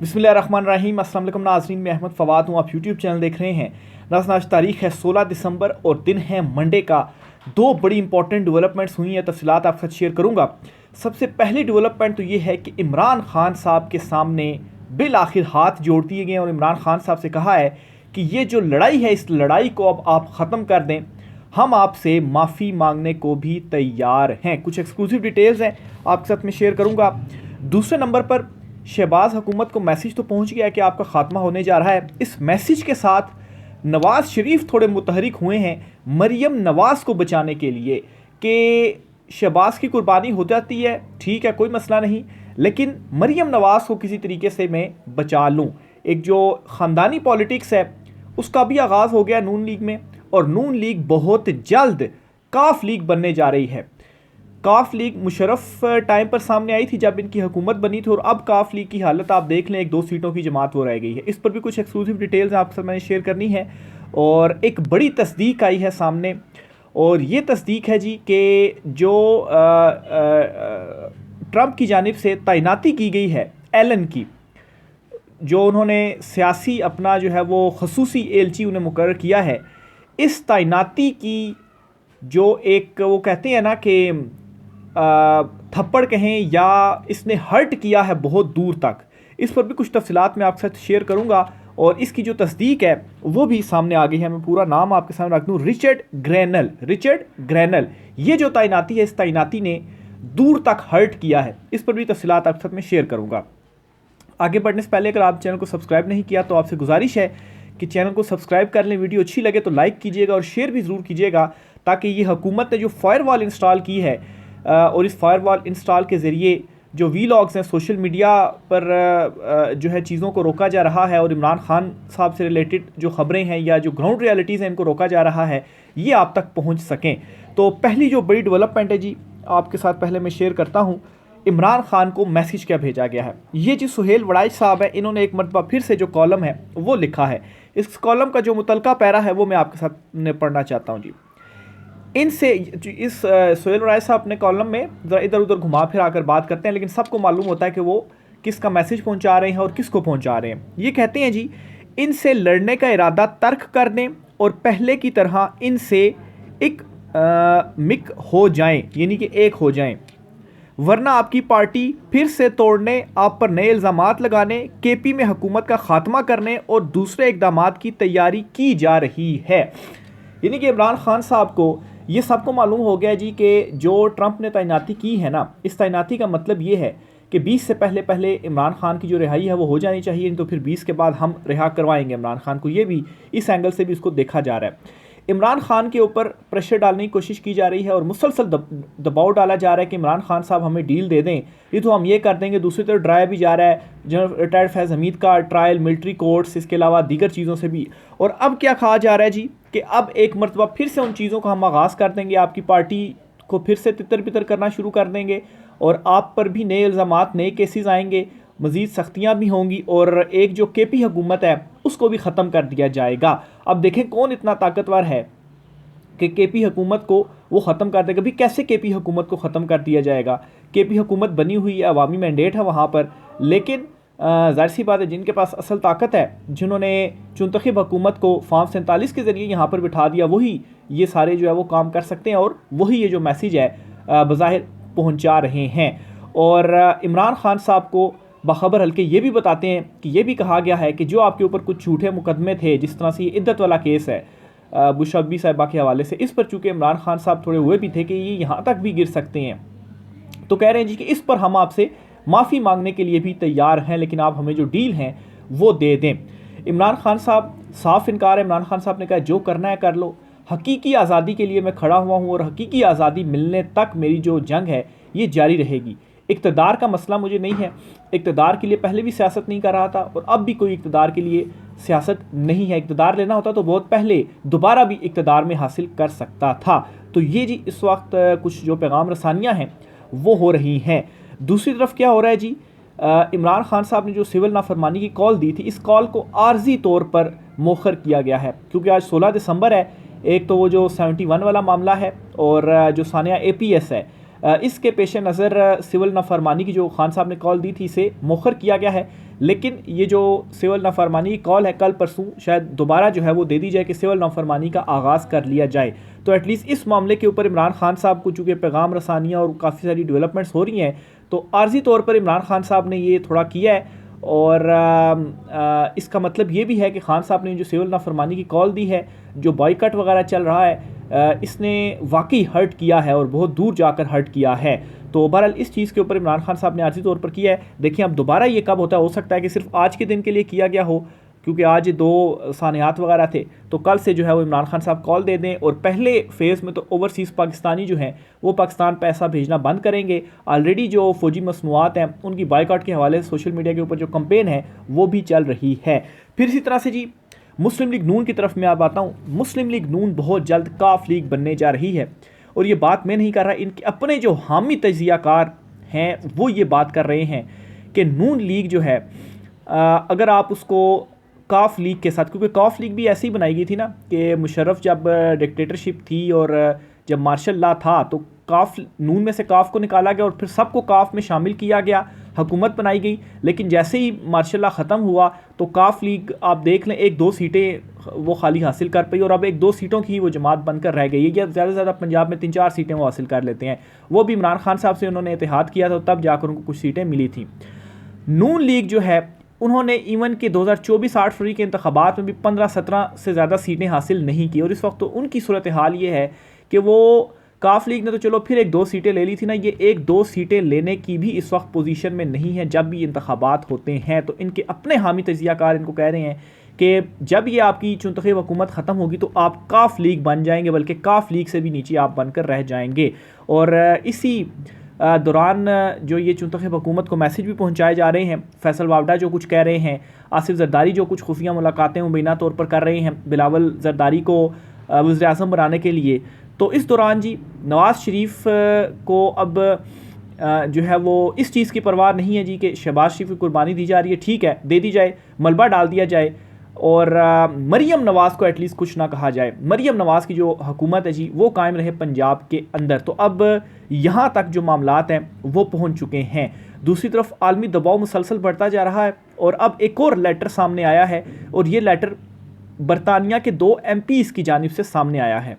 बिस्मिल्लाहिर्रहमानिर्रहीम। अस्सलाम वालेकुम नाज़रीन, मैं अहमद फ़वाद हूँ। आप यूट्यूब चैनल देख रहे हैं। नाज़रीन, आज तारीख़ है 16 दिसंबर और दिन है मंडे का। दो बड़ी इंपॉर्टेंट डेवलपमेंट्स हुई हैं, तफसीलात आपके साथ शेयर करूँगा। सबसे पहली डेवलपमेंट तो ये है कि इमरान खान साहब के सामने बिल आखिर हाथ जोड़ दिए गए और इमरान खान साहब से कहा है कि ये जो लड़ाई है, इस लड़ाई को अब आप ख़त्म कर दें, हम आपसे माफ़ी मांगने को भी तैयार हैं। कुछ एक्सक्लूसिव डिटेल्स हैं आपके साथ में शेयर करूँगा। दूसरे नंबर पर शहबाज हुकूमत को मैसेज तो पहुंच गया कि आपका खात्मा होने जा रहा है। इस मैसेज के साथ नवाज़ शरीफ थोड़े मुतहरिक हुए हैं मरियम नवाज़ को बचाने के लिए कि शहबाज की कुर्बानी हो जाती है, ठीक है, कोई मसला नहीं, लेकिन मरियम नवाज़ को किसी तरीके से मैं बचा लूँ। एक जो ख़ानदानी पॉलिटिक्स है उसका भी आगाज़ हो गया नून लीग में, और नून लीग बहुत जल्द काफ लीग बनने जा रही है। काफ लीग मुशर्रफ टाइम पर सामने आई थी जब इनकी हुकूमत बनी थी, और अब काफ लीग की हालत आप देख लें, एक दो सीटों की जमात वो रह गई है। इस पर भी कुछ एक्सक्लूसिव डिटेल्स आपके साथ मैंने शेयर करनी है। और एक बड़ी तस्दीक आई है सामने, और ये तस्दीक है जी कि जो ट्रंप की जानिब से तैनाती की गई है एलन की, जो उन्होंने सियासी अपना जो है वो खसूसी एलची उन्हें मुकर्रर किया है, इस तैनाती की जो एक वो कहते हैं ना कि थप्पड़ कहें या इसने हर्ट किया है बहुत दूर तक, इस पर भी कुछ तफसीलात मैं आपके साथ शेयर करूंगा। और इसकी जो तस्दीक है वो भी सामने आ गई है। मैं पूरा नाम आपके सामने रख दूँ, रिचर्ड ग्रैनल। ये जो तैनाती है, इस तैनाती ने दूर तक हर्ट किया है। इस पर भी तफसीलात आपके साथ में शेयर करूँगा। आगे बढ़ने से पहले अगर आप चैनल को सब्सक्राइब नहीं किया तो आपसे गुजारिश है कि चैनल को सब्सक्राइब कर लें। वीडियो अच्छी लगे तो लाइक कीजिएगा और शेयर भी ज़रूर कीजिएगा, ताकि ये हुकूमत ने जो फायरवॉल इंस्टॉल की है और इस फायरवॉल इंस्टॉल के ज़रिए जो वीलॉग्स हैं, सोशल मीडिया पर जो है चीज़ों को रोका जा रहा है, और इमरान खान साहब से रिलेटेड जो ख़बरें हैं या जो ग्राउंड रियलिटीज़ हैं इनको रोका जा रहा है, ये आप तक पहुँच सकें। तो पहली जो बड़ी डेवलपमेंट है जी, आपके साथ पहले मैं शेयर करता हूँ। इमरान खान को मैसेज क्या भेजा गया है। ये जी सुहेल वड़ाइच साहब है, इन्होंने एक मरतबा फिर से जो कॉलम है वो लिखा है। इस कॉलम का जो मुतलका पैरा है वो मैं आपके साथ पढ़ना चाहता हूँ जी। इनसे इस सुहेल वड़ाइच साहब अपने कॉलम में ज़रा इधर उधर घुमा फिर आकर बात करते हैं, लेकिन सबको मालूम होता है कि वो किसका मैसेज पहुँचा रहे हैं और किसको पहुँचा रहे हैं। ये कहते हैं जी, इनसे लड़ने का इरादा तर्क कर दें और पहले की तरह इनसे एक मिक हो जाएं, यानी कि एक हो जाएं, वरना आपकी पार्टी फिर से तोड़ने, आप पर नए इल्ज़ामात लगाने, केपी में हुकूमत का खात्मा करने और दूसरे इक़दामात की तैयारी की जा रही है। यानी कि इमरान खान साहब को ये सबको मालूम हो गया जी कि जो ट्रंप ने तैनाती की है ना, इस तैनाती का मतलब ये है कि 20 से पहले इमरान खान की जो रिहाई है वो हो जानी चाहिए, नहीं तो फिर 20 के बाद हम रिहा करवाएंगे इमरान खान को। ये भी इस एंगल से भी इसको देखा जा रहा है। इमरान खान के ऊपर प्रेशर डालने की कोशिश की जा रही है और मुसलसल दबाव डाला जा रहा है कि इमरान खान साहब हमें डील दे दें, ये तो हम ये कर देंगे। दूसरी तरफ डराया भी जा रहा है जनरल रिटायर्ड फैज़ हमीद का ट्रायल, मिलिट्री कोर्ट्स, इसके अलावा दीगर चीज़ों से भी। और अब क्या कहा जा रहा है जी कि अब एक मरतबा फिर से उन चीज़ों का हम आगाज़ कर देंगे, आपकी पार्टी को फिर से तितर बितर करना शुरू कर देंगे, और आप पर भी नए इल्ज़ामात, नए केसेस आएंगे, मज़ीद सख्तियाँ भी होंगी, और एक जो केपी हुकूमत है उसको भी ख़त्म कर दिया जाएगा। अब देखें कौन इतना ताकतवर है कि केपी हुकूमत को वो ख़त्म कर देगा। भी कैसे केपी हुकूमत को ख़त्म कर दिया जाएगा? केपी हुकूमत बनी हुई है, अवामी मैंडेट है वहाँ पर, लेकिन ज़ाहिर सी बात है जिनके पास असल ताकत है, जिन्होंने चुनतखब हुकूमत को फार्म 47 के ज़रिए यहाँ पर बिठा दिया, वही ये सारे जो है वो काम कर सकते हैं, और वही ये जो मैसेज है बज़ाहिर पहुँचा रहे हैं। और इमरान खान साहब को बाखबर हल्के ये भी बताते हैं कि ये भी कहा गया है कि जो आपके ऊपर कुछ झूठे मुकदमे थे, जिस तरह से ये इद्दत वाला केस है बुशरबी साहिबा के हवाले से, इस पर चूँकि इमरान खान साहब थोड़े हुए भी थे कि ये यहाँ तक भी गिर सकते हैं, तो कह रहे हैं जी कि इस पर हम आपसे माफ़ी मांगने के लिए भी तैयार हैं, लेकिन आप हमें जो डील हैं वो दे दें। इमरान खान साहब साफ इनकार है। इमरान खान साहब ने कहा जो करना है कर लो, हकीकी आज़ादी के लिए मैं खड़ा हुआ हूँ और हकीकी आज़ादी मिलने तक मेरी जो जंग है ये जारी रहेगी। इक़्तिदार का मसला मुझे नहीं है, इक़्तिदार के लिए पहले भी सियासत नहीं कर रहा था और अब भी कोई इक़्तिदार के लिए सियासत नहीं है। इक़्तिदार लेना होता तो बहुत पहले दोबारा भी इक़्तिदार में हासिल कर सकता था। तो ये जी इस वक्त कुछ जो पैगाम रसानियाँ हैं वो हो रही हैं। दूसरी तरफ क्या हो रहा है जी, इमरान खान साहब ने जो सिविल नाफरमानी की कॉल दी थी, इस कॉल को आर्जी तौर पर मौखर किया गया है, क्योंकि आज 16 दिसंबर है। एक तो वो जो 71 वाला मामला है और जो सानिया APS है, इसके पेश नज़र सिविल नाफरमानी की जो खान साहब ने कॉल दी थी इसे मौखर किया गया है। लेकिन ये जो सिविल नाफरमानी की कॉल है कल परसों शायद दोबारा जो है वो दे दी जाए कि सिविल नाफरमानी का आगाज़ कर लिया जाए। तो एटलीस्ट इस मामले के ऊपर इमरान खान साहब को चूँकि पैगाम रसानियाँ और काफ़ी सारी डेवलपमेंट्स हो रही हैं, तो आर्जी तौर पर इमरान खान साहब ने ये थोड़ा किया है। और इसका मतलब ये भी है कि खान साहब ने जो सिविल नाफरमानी की कॉल दी है, जो बॉयकट वगैरह चल रहा है, इसने वाकई हर्ट किया है और बहुत दूर जाकर हर्ट किया है। तो बहरहाल इस चीज़ के ऊपर इमरान खान साहब ने आर्जी तौर पर किया है। देखिए अब दोबारा ये कब होता है, हो सकता है कि सिर्फ आज के दिन के लिए किया गया हो, क्योंकि आज 2 सानियात वगैरह थे, तो कल से जो है वो इमरान खान साहब कॉल दे दें और पहले फेज़ में तो ओवरसीज़ पाकिस्तानी जो हैं वो पाकिस्तान पैसा भेजना बंद करेंगे। ऑलरेडी जो फ़ौजी मसनूआत हैं उनकी बाइकआउट के हवाले से सोशल मीडिया के ऊपर जो कंपेन है वो भी चल रही है। फिर इसी तरह से जी मुस्लिम लीग नून की तरफ मैं आप आता हूँ। मुस्लिम लीग नून बहुत जल्द काफ लीग बनने जा रही है, और ये बात मैं नहीं कर रहा, इनके अपने जो हामी तजियाकार हैं वो ये बात कर रहे हैं कि नून लीग जो है, अगर आप उसको काफ लीग के साथ, क्योंकि काफ लीग भी ऐसे ही बनाई गई थी ना कि मुशर्रफ जब डिक्टेटरशिप थी और जब मार्शल लॉ था तो काफ नून में से काफ को निकाला गया और फिर सबको काफ में शामिल किया गया, हुकूमत बनाई गई। लेकिन जैसे ही मार्शल लॉ ख़त्म हुआ तो काफ लीग आप देख लें 1-2 सीटें वो खाली हासिल कर पाई, और अब 1-2 सीटों की वो जमात बनकर रह गई है। या ज़्यादा से ज़्यादा पंजाब में 3-4 सीटें वो हासिल कर लेते हैं। वो भी इमरान खान साहब से उन्होंने इत्तेहाद किया था, तब जाकर उनको कुछ सीटें मिली थी। नून लीग जो है उन्होंने इवन के 2024 8 फरवरी के इंतखाबात में भी 15-17 से ज़्यादा सीटें हासिल नहीं की, और इस वक्त तो उनकी सूरत हाल ये है कि वो काफ लीग ने तो चलो फिर 1-2 सीटें ले ली थी ना, ये 1-2 सीटें लेने की भी इस वक्त पोजीशन में नहीं है जब भी इंतखाबात होते हैं। तो इनके अपने हामी तजियाकार इनको कह रहे हैं कि जब ये आपकी चुनतखब हुकूमत ख़त्म होगी तो आप काफ लीग बन जाएंगे, बल्कि काफ लीग से भी नीचे आप बनकर रह जाएंगे। और इसी दौरान जो ये चुनतखब हुकूमत को मैसेज भी पहुंचाए जा रहे हैं। फैसल वावडा जो कुछ कह रहे हैं, आसिफ जरदारी जो कुछ खुफिया मुलाकातें मुबैना तौर पर कर रहे हैं बिलावल जरदारी को वज़ीर आज़म बनाने के लिए। तो इस दौरान जी नवाज़ शरीफ को अब जो है वो इस चीज़ की परवाह नहीं है जी कि शहबाज शरीफ की कुर्बानी दी जा रही है, ठीक है दे दी जाए, मलबा डाल दिया जाए, और मरियम नवाज़ को एटलीस्ट कुछ ना कहा जाए। मरियम नवाज़ की जो हुकूमत है जी वो कायम रहे पंजाब के अंदर। तो अब यहाँ तक जो मामलात हैं वो पहुँच चुके हैं। दूसरी तरफ आलमी दबाव मुसलसल बढ़ता जा रहा है, और अब एक और लेटर सामने आया है, और ये लेटर बरतानिया के 2 MPs की जानिब से सामने आया है।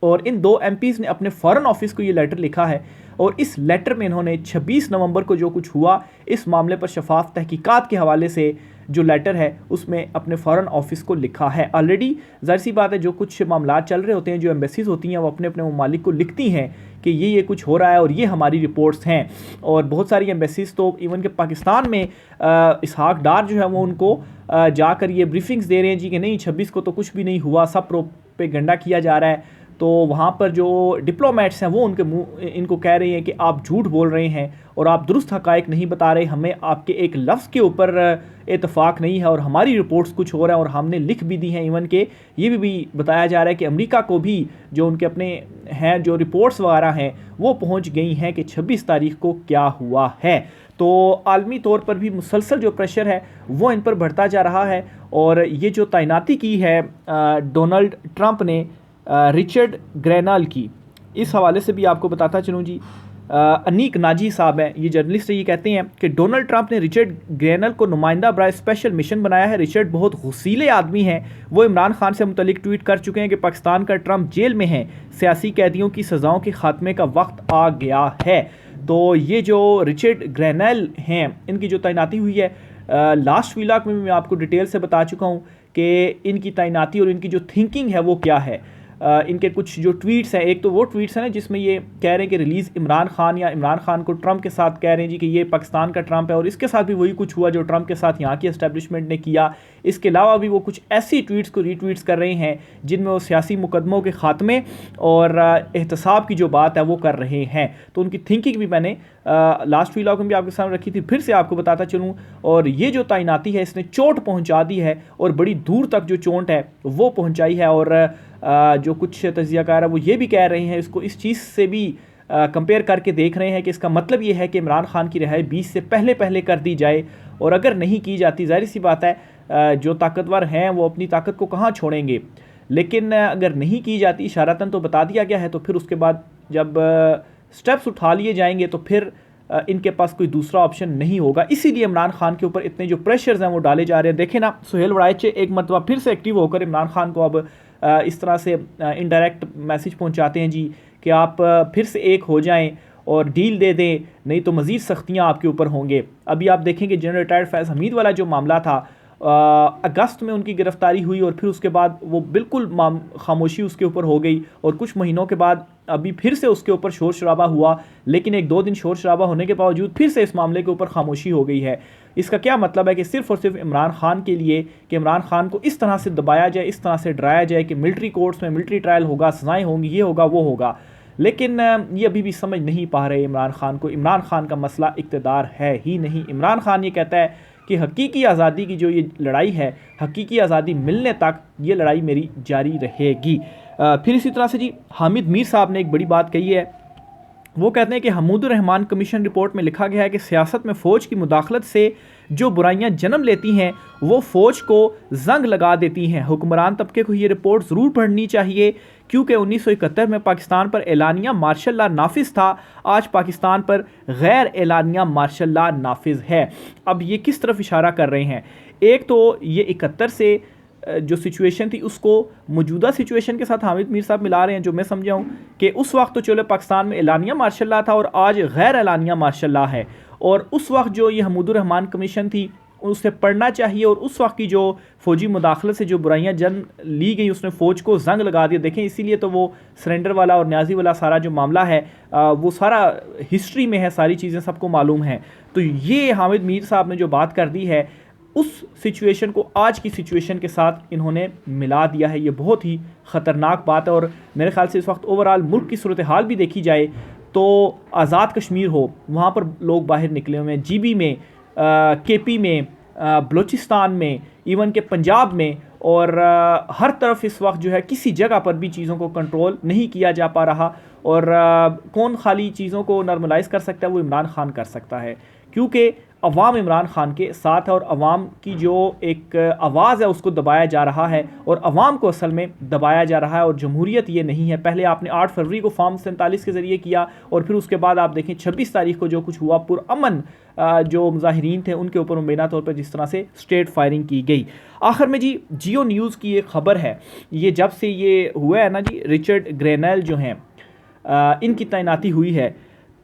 और इन 2 MPs ने अपने फ़ॉरेन ऑफिस को ये लेटर लिखा है, और इस लेटर में इन्होंने 26 नवंबर को जो कुछ हुआ इस मामले पर शफाफ तहकीकात के हवाले से जो लेटर है उसमें अपने फ़ॉरेन ऑफिस को लिखा है। ऑलरेडी ज़ाहिर सी बात है जो कुछ मामला चल रहे होते हैं, जो एम्बेसीज़ होती हैं वो अपने अपने ममालिक को लिखती हैं कि ये कुछ हो रहा है और ये हमारी रिपोर्ट्स हैं। और बहुत सारी एम्बेसीज़ तो इवन के पाकिस्तान में इसहाक डार जो है वो उनको जाकर ये ब्रीफिंग्स दे रहे हैं जी कि नहीं 26 को तो कुछ भी नहीं हुआ, सब प्रोपेगेंडा किया जा रहा है। तो वहाँ पर जो डिप्लोमेट्स हैं वो उनके मुँह इनको कह रहे हैं कि आप झूठ बोल रहे हैं और आप दुरुस्त हक़ाइक़ नहीं बता रहे, हमें आपके एक लफ्ज़ के ऊपर इत्तफाक नहीं है और हमारी रिपोर्ट्स कुछ हो रहा है और हमने लिख भी दी हैं। इवन के ये भी बताया जा रहा है कि अमेरिका को भी जो उनके अपने हैं जो रिपोर्ट्स वगैरह हैं वो पहुँच गई हैं कि 26 तारीख को क्या हुआ है। तो आलमी तौर पर भी मुसलसल जो प्रेशर है वो इन पर बढ़ता जा रहा है। और ये जो तैनाती की है डोनाल्ड ट्रंप ने रिचर्ड ग्रेनल की, इस हवाले से भी आपको बताता चलूँ जी। अनीक नाजी साहब हैं, ये जर्नलिस्ट है, ये कहते हैं कि डोनाल्ड ट्रंप ने रिचर्ड ग्रेनल को नुमाइंदा बराए स्पेशल मिशन बनाया है। रिचर्ड बहुत गुस्सीले आदमी हैं, वो इमरान खान से मुतलिक ट्वीट कर चुके हैं कि पाकिस्तान का ट्रंप जेल में है, सियासी कैदियों की सज़ाओं के खात्मे का वक्त आ गया है। तो ये जो रिचर्ड ग्रेनल हैं इनकी जो तैनाती हुई है, लास्ट व्लॉग में मैं आपको डिटेल से बता चुका हूँ कि इनकी तैनाती और इनकी जो थिंकिंग है वो क्या है। इनके कुछ जो ट्वीट्स हैं, एक तो वो ट्वीट्स हैं ना जिसमें ये कह रहे हैं कि रिलीज़ इमरान खान, या इमरान खान को ट्रंप के साथ कह रहे हैं जी कि ये पाकिस्तान का ट्रंप है, और इसके साथ भी वही कुछ हुआ जो ट्रंप के साथ यहाँ की एस्टेब्लिशमेंट ने किया। इसके अलावा भी वो कुछ ऐसी ट्वीट्स को रीट्वीट्स कर रहे हैं जिनमें वो सियासी मुकदमों के ख़ात्मे और एहतसाब की जो बात है वो कर रहे हैं। तो उनकी थिंकिंग भी मैंने लास्ट व्लॉग में भी आपके सामने रखी थी, फिर से आपको बताता चलूँ। और ये जो तैनाती है इसने चोट पहुँचा दी है, और बड़ी दूर तक जो चोट है वो पहुँचाई है। और जो कुछ तजियाकार है वो ये भी कह रहे हैं, इसको इस चीज़ से भी कंपेयर करके देख रहे हैं कि इसका मतलब ये है कि इमरान खान की रिहाई 20 से पहले कर दी जाए, और अगर नहीं की जाती जाहिर सी बात है जो ताकतवर हैं वो अपनी ताकत को कहाँ छोड़ेंगे, लेकिन अगर नहीं की जाती इशारतन तो बता दिया गया है, तो फिर उसके बाद जब स्टेप्स उठा लिए जाएंगे तो फिर इनके पास कोई दूसरा ऑप्शन नहीं होगा। इसीलिए इमरान खान के ऊपर इतने जो प्रेशर्स हैं वो डाले जा रहे हैं। देखें ना, सुहेल वड़ाइचे एक मरतबा फिर से एक्टिव होकर इमरान खान को अब इस तरह से इनडायरेक्ट मैसेज पहुंचाते हैं जी कि आप फिर से एक हो जाएं और डील दे दें, नहीं तो मज़ीद सख्तियां आपके ऊपर होंगे। अभी आप देखें कि जनरल रिटायर्ड फैज़ हमीद वाला जो मामला था, अगस्त में उनकी गिरफ्तारी हुई और फिर उसके बाद वो बिल्कुल खामोशी उसके ऊपर हो गई और कुछ महीनों के बाद अभी फिर से उसके ऊपर शोर शराबा हुआ, लेकिन एक दो दिन शोर शराबा होने के बावजूद फिर से इस मामले के ऊपर खामोशी हो गई है। इसका क्या मतलब है कि सिर्फ़ और सिर्फ इमरान खान के लिए, कि इमरान खान को इस तरह से दबाया जाए, इस तरह से डराया जाए कि मिलिट्री कोर्ट्स में मिलिट्री ट्रायल होगा, सज़ाएँ होंगी, ये होगा वो होगा। लेकिन ये अभी भी समझ नहीं पा रहे इमरान खान को। इमरान खान का मसला इक़्तिदार है ही नहीं। इमरान खान ये कहता है कि हकीकी आज़ादी की जो ये लड़ाई है, हकीकी आज़ादी मिलने तक ये लड़ाई मेरी जारी रहेगी। फिर इसी तरह से जी हामिद मीर साहब ने एक बड़ी बात कही है। वो कहते हैं कि हमूदुर रहमान कमीशन रिपोर्ट में लिखा गया है कि सियासत में फ़ौज की मुदाखलत से जो बुराइयां जन्म लेती हैं वो फ़ौज को जंग लगा देती हैं। हुक्मरान तबके को ये रिपोर्ट ज़रूर पढ़नी चाहिए, क्योंकि 1971 में पाकिस्तान पर एलानिया मार्शल लॉ नाफिज था, आज पाकिस्तान पर गैर एलानिया मार्शल लॉ नाफिज है। अब ये किस तरफ इशारा कर रहे हैं? एक तो ये 71 से जो सिचुएशन थी उसको मौजूदा सिचुएशन के साथ हामिद मीर साहब मिला रहे हैं, जो मैं समझा हूँ कि उस वक्त तो चलो पाकिस्तान में एलानिया मार्शल लॉ था और आज गैर एलानिया मार्शल लॉ है, और उस वक्त जो ये हमूदुर रहमान कमीशन थी उसे पढ़ना चाहिए, और उस वक्त की जो फ़ौजी मुदाखलत से जो बुराइयां जन ली गई उसने फ़ौज को जंग लगा दिया। देखें, इसीलिए तो वो सरेंडर वाला और न्याजी वाला सारा जो मामला है वो सारा हिस्ट्री में है, सारी चीज़ें सबको मालूम हैं। तो ये हामिद मीर साहब ने जो बात कर दी है उस सिचुएशन को आज की सिचुएशन के साथ इन्होंने मिला दिया है। ये बहुत ही ख़तरनाक बात है, और मेरे ख्याल से इस वक्त ओवरऑल मुल्क की सूरत हाल भी देखी जाए तो आज़ाद कश्मीर हो, वहाँ पर लोग बाहर निकले हुए हैं, जीबी में, केपी में, बलूचिस्तान में, इवन के पंजाब में, और हर तरफ इस वक्त जो है किसी जगह पर भी चीज़ों को कंट्रोल नहीं किया जा पा रहा। और कौन खाली चीज़ों को नॉर्मलाइज़ कर सकता है? वो इमरान खान कर सकता है, क्योंकि अवाम इमरान खान के साथ है और अवाम की जो एक आवाज़ है उसको दबाया जा रहा है, और अवाम को असल में दबाया जा रहा है। और जमहूरियत ये नहीं है। पहले आपने 8 फरवरी को फॉर्म 47 के ज़रिए किया, और फिर उसके बाद आप देखें 26 तारीख को जो कुछ हुआ, पुरअमन जो मुजाहिरीन थे उनके ऊपर मुबैना तौर पर जिस तरह से स्ट्रेट फायरिंग की गई। आखिर में जी जियो न्यूज़ की एक ख़बर है, ये जब से ये हुआ है ना जी, रिचर्ड ग्रेनेल जो हैं इनकी तैनाती हुई है,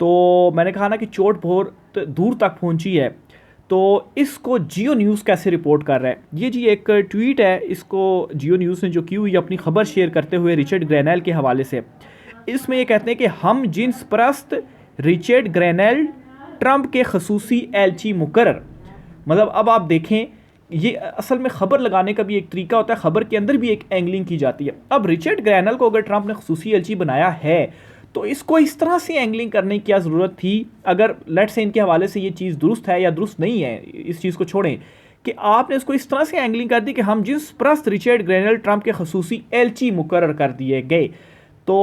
तो मैंने कहा ना कि चोट बहुत दूर तक पहुंची है। तो इसको जियो न्यूज़ कैसे रिपोर्ट कर रहा है? ये जी एक ट्वीट है, इसको जियो न्यूज़ ने जो की हुई अपनी खबर शेयर करते हुए रिचर्ड ग्रेनेल के हवाले से। इसमें ये कहते हैं कि हम जिन्स परस्त रिचर्ड ग्रेनेल ट्रंप के खसूसी एलची मुकर्रर। मतलब अब आप देखें, ये असल में ख़बर लगाने का भी एक तरीका होता है, ख़बर के अंदर भी एक एंगलिंग की जाती है। अब रिचर्ड ग्रेनेल को अगर ट्रंप ने खसूसी एलची बनाया है तो इसको इस तरह से एंगलिंग करने की क्या ज़रूरत थी? अगर लेट से इनके हवाले से ये चीज़ दुरुस्त है या दुरुस्त नहीं है, इस चीज़ को छोड़ें, कि आपने इसको इस तरह से एंगलिंग कर दी कि हम जिस परस्त रिचर्ड ग्रेनेल ट्रंप के खसूसी एलची मुकर्रर कर दिए गए। तो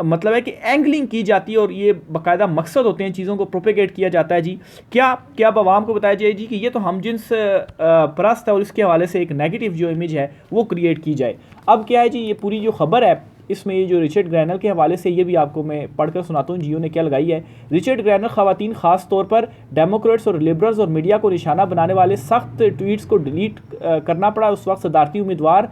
मतलब है कि एंगलिंग की जाती है, और ये बाकायदा मकसद होते हैं, चीज़ों को प्रोपेगेट किया जाता है जी। क्या अब आवाम को बताया जाए जी कि ये तो हम जिन्स परस्त है, और इसके हवाले से एक नेगेटिव जो इमेज है वो क्रिएट की जाए। अब क्या है जी, ये पूरी जो खबर है इसमें ये जो रिचर्ड ग्रेनेल के हवाले से, ये भी आपको मैं पढ़कर सुनाता हूँ जियो ने क्या लगाई है। रिचर्ड ग्रेनेल ख़वातीन ख़ास तौर पर डेमोक्रेट्स और लिबरल्स और मीडिया को निशाना बनाने वाले सख्त ट्वीट्स को डिलीट करना पड़ा। उस वक्त सदारती उम्मीदवार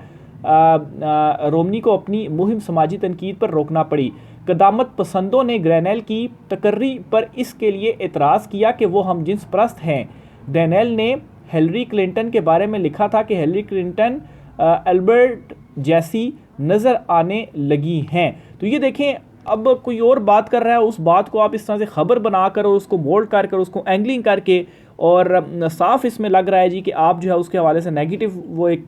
रोमनी को अपनी मुहिम समाजी तनकीद पर रोकना पड़ी। क़दामत पसंदों ने ग्रेनेल की तकर्री पर इसके लिए एतराज़ किया कि वो हम जिन्स परस्त हैं। ग्रेनेल ने हिलरी क्लिंटन के बारे में लिखा था कि हिलरी क्लिंटन एल्बर्ट जैसी नज़र आने लगी हैं। तो ये देखें, अब कोई और बात कर रहा है, उस बात को आप इस तरह से ख़बर बनाकर और उसको मोल्ड कर उसको एंगलिंग करके, और साफ इसमें लग रहा है जी कि आप जो है उसके हवाले से नेगेटिव वो एक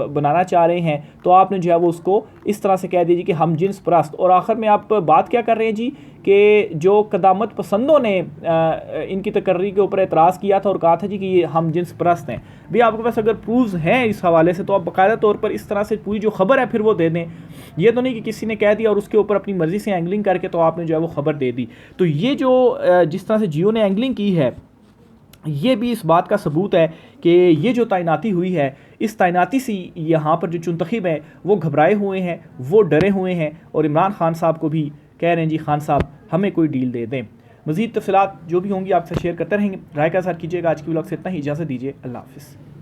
बनाना चाह रहे हैं। तो आपने जो है वो उसको इस तरह से कह दीजिए कि हम जिन्स परस्त। और आखिर में आप बात क्या कर रहे हैं जी कि जो क़दामत पसंदों ने इनकी तकर्री के ऊपर एतराज़ किया था और कहा था जी कि ये हम जिन्स परस्त हैं। भी आपके पास अगर प्रूव्स हैं इस हवाले से, तो आप बाकायदा तौर पर इस तरह से पूरी जो खबर है फिर वो दे दें। ये तो नहीं कि किसी ने कह दिया और उसके ऊपर अपनी मर्ज़ी से एंगलिंग करके तो आपने जो है वो खबर दे दी। तो ये जो जिस तरह से जियो ने एंगलिंग की है, ये भी इस बात का सबूत है कि ये जो तैनाती हुई है, इस तैनाती से यहाँ पर जो चुनतखिब हैं वो घबराए हुए हैं, वो डरे हुए हैं, और इमरान खान साहब को भी कह रहे हैं जी खान साहब हमें कोई डील दे दें। मज़ीद तफ़सीलात जो भी होंगी आपसे शेयर करते रहेंगे। राय का इज़हार कीजिएगा। आज की व्लॉग से इतना ही, इजाज़त दीजिए। अल्लाह हाफ़िज़।